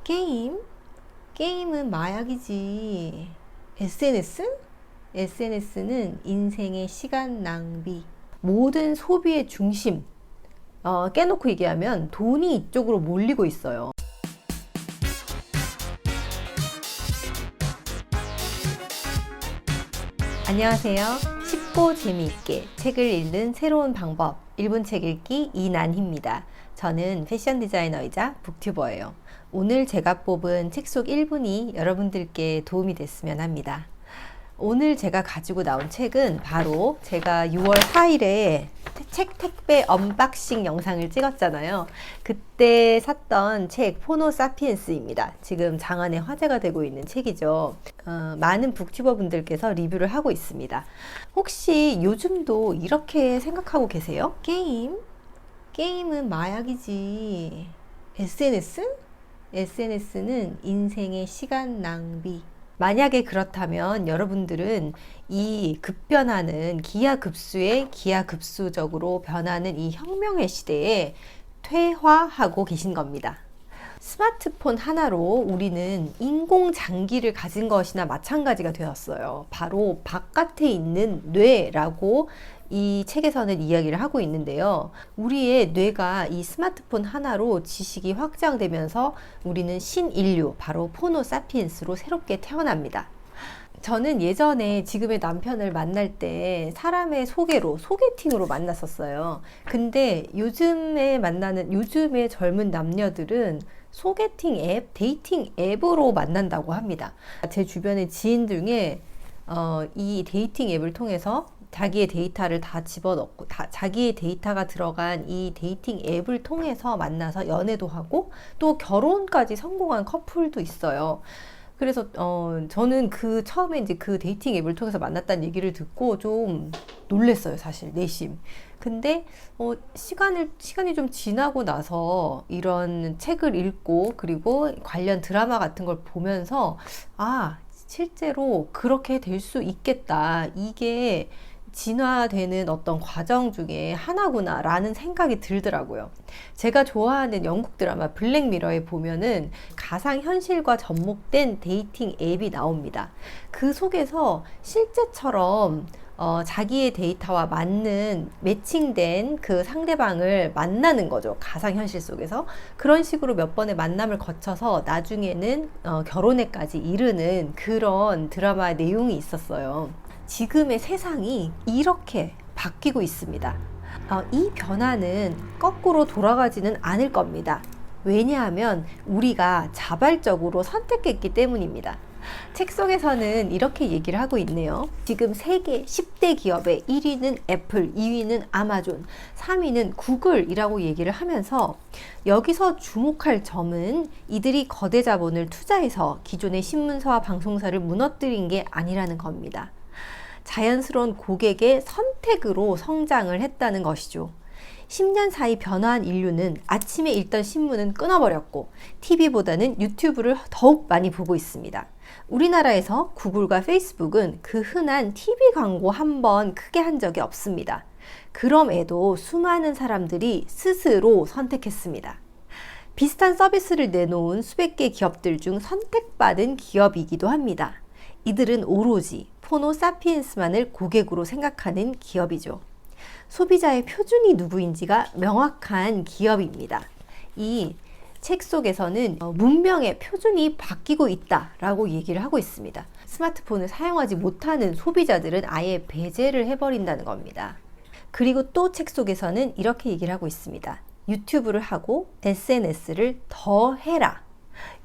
게임? 게임은 마약이지. SNS? SNS는 인생의 시간 낭비. 모든 소비의 중심. 깨놓고 얘기하면 돈이 이쪽으로 몰리고 있어요. 안녕하세요. 쉽고 재미있게 책을 읽는 새로운 방법 1분 책 읽기 이난희입니다. 저는 패션 디자이너이자 북튜버예요. 오늘 제가 뽑은 책 속 1분이 여러분들께 도움이 됐으면 합니다. 오늘 제가 가지고 나온 책은 바로 제가 6월 4일에 책 택배 언박싱 영상을 찍었잖아요. 그때 샀던 책 호모 사피엔스입니다. 지금 장안에 화제가 되고 있는 책이죠. 많은 북튜버 분들께서 리뷰를 하고 있습니다. 혹시 요즘도 이렇게 생각하고 계세요? 게임은 마약이지. SNS는 인생의 시간 낭비. 만약에 그렇다면 여러분들은 이 급변하는 기하급수적으로 변하는 이 혁명의 시대에 퇴화하고 계신 겁니다. 스마트폰 하나로 우리는 인공장기를 가진 것이나 마찬가지가 되었어요. 바로 바깥에 있는 뇌라고 이 책에서는 이야기를 하고 있는데요. 우리의 뇌가 이 스마트폰 하나로 지식이 확장되면서 우리는 신인류, 바로 호모 사피엔스로 새롭게 태어납니다. 저는 예전에 지금의 남편을 만날 때 사람의 소개팅으로 만났었어요. 근데 요즘의 젊은 남녀들은 소개팅 앱, 데이팅 앱으로 만난다고 합니다. 제 주변의 지인 중에 이 데이팅 앱을 통해서 자기의 데이터를 다 집어넣고 자기의 데이터가 들어간 이 데이팅 앱을 통해서 만나서 연애도 하고 또 결혼까지 성공한 커플도 있어요. 그래서 저는 처음에 이제 그 데이팅 앱을 통해서 만났다는 얘기를 듣고 좀 놀랬어요, 사실 내심. 근데 시간이 좀 지나고 나서 이런 책을 읽고 그리고 관련 드라마 같은 걸 보면서 실제로 그렇게 될 수 있겠다. 이게 진화되는 어떤 과정 중에 하나구나 라는 생각이 들더라고요. 제가 좋아하는 영국 드라마 블랙미러에 보면은 가상현실과 접목된 데이팅 앱이 나옵니다. 그 속에서 실제처럼 자기의 데이터와 맞는 매칭된 그 상대방을 만나는 거죠. 가상현실 속에서. 그런 식으로 몇 번의 만남을 거쳐서 나중에는 결혼에까지 이르는 그런 드라마 내용이 있었어요. 지금의 세상이 이렇게 바뀌고 있습니다. 이 변화는 거꾸로 돌아가지는 않을 겁니다. 왜냐하면 우리가 자발적으로 선택했기 때문입니다. 책 속에서는 이렇게 얘기를 하고 있네요. 지금 세계 10대 기업의 1위는 애플, 2위는 아마존, 3위는 구글이라고 얘기를 하면서 여기서 주목할 점은 이들이 거대 자본을 투자해서 기존의 신문사와 방송사를 무너뜨린 게 아니라는 겁니다. 자연스러운 고객의 선택으로 성장을 했다는 것이죠. 10년 사이 변화한 인류는 아침에 읽던 신문은 끊어버렸고 TV보다는 유튜브를 더욱 많이 보고 있습니다. 우리나라에서 구글과 페이스북은 그 흔한 TV 광고 한 번 크게 한 적이 없습니다. 그럼에도 수많은 사람들이 스스로 선택했습니다. 비슷한 서비스를 내놓은 수백 개 기업들 중 선택받은 기업이기도 합니다. 이들은 오로지 호모 사피엔스만을 고객으로 생각하는 기업이죠. 소비자의 표준이 누구인지가 명확한 기업입니다. 이 책 속에서는 문명의 표준이 바뀌고 있다라고 얘기를 하고 있습니다. 스마트폰을 사용하지 못하는 소비자들은 아예 배제를 해버린다는 겁니다. 그리고 또 책 속에서는 이렇게 얘기를 하고 있습니다. 유튜브를 하고 SNS를 더 해라.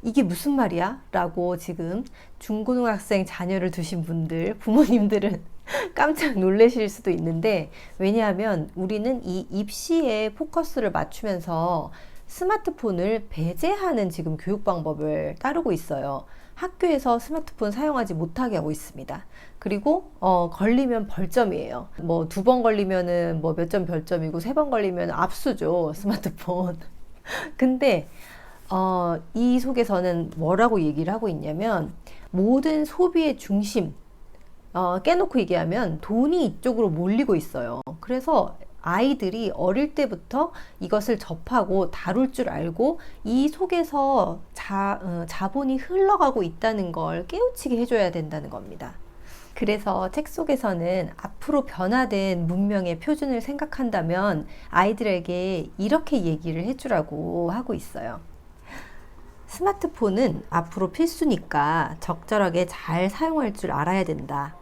이게 무슨 말이야? 라고 지금 중고등학생 자녀를 두신 부모님들은 깜짝 놀라실 수도 있는데, 왜냐하면 우리는 이 입시에 포커스를 맞추면서 스마트폰을 배제하는 지금 교육 방법을 따르고 있어요. 학교에서 스마트폰 사용하지 못하게 하고 있습니다. 그리고 걸리면 벌점이에요. 뭐 2번 걸리면은 뭐 몇 점 별점이고 3번 걸리면 압수죠, 스마트폰. 근데 이 속에서는 뭐라고 얘기를 하고 있냐면 모든 소비의 중심, 깨놓고 얘기하면 돈이 이쪽으로 몰리고 있어요. 그래서 아이들이 어릴 때부터 이것을 접하고 다룰 줄 알고 이 속에서 자본이 흘러가고 있다는 걸 깨우치게 해줘야 된다는 겁니다. 그래서 책 속에서는 앞으로 변화된 문명의 표준을 생각한다면 아이들에게 이렇게 얘기를 해주라고 하고 있어요. 스마트폰은 앞으로 필수니까 적절하게 잘 사용할 줄 알아야 된다.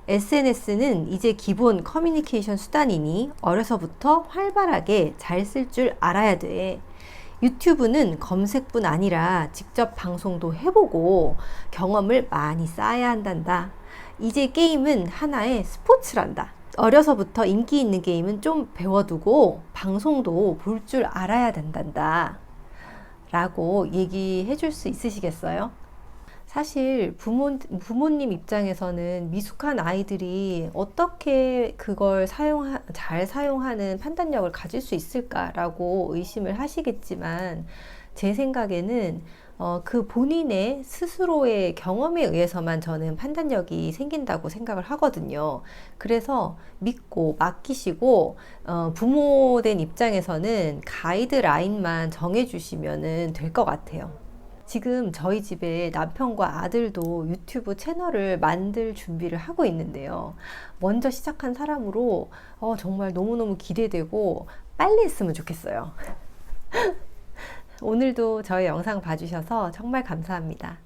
SNS는 이제 기본 커뮤니케이션 수단이니 어려서부터 활발하게 잘 쓸 줄 알아야 돼. 유튜브는 검색뿐 아니라 직접 방송도 해보고 경험을 많이 쌓아야 한단다. 이제 게임은 하나의 스포츠란다. 어려서부터 인기 있는 게임은 좀 배워두고 방송도 볼 줄 알아야 된단다. 라고 얘기해 줄 수 있으시겠어요? 사실 부모님 입장에서는 미숙한 아이들이 어떻게 그걸 잘 사용하는 판단력을 가질 수 있을까라고 의심을 하시겠지만 제 생각에는 그 본인의 스스로의 경험에 의해서만 저는 판단력이 생긴다고 생각을 하거든요. 그래서 믿고 맡기시고 부모된 입장에서는 가이드라인만 정해주시면 될 것 같아요. 지금 저희 집에 남편과 아들도 유튜브 채널을 만들 준비를 하고 있는데요. 먼저 시작한 사람으로 정말 너무너무 기대되고 빨리 했으면 좋겠어요. 오늘도 저희 영상 봐주셔서 정말 감사합니다.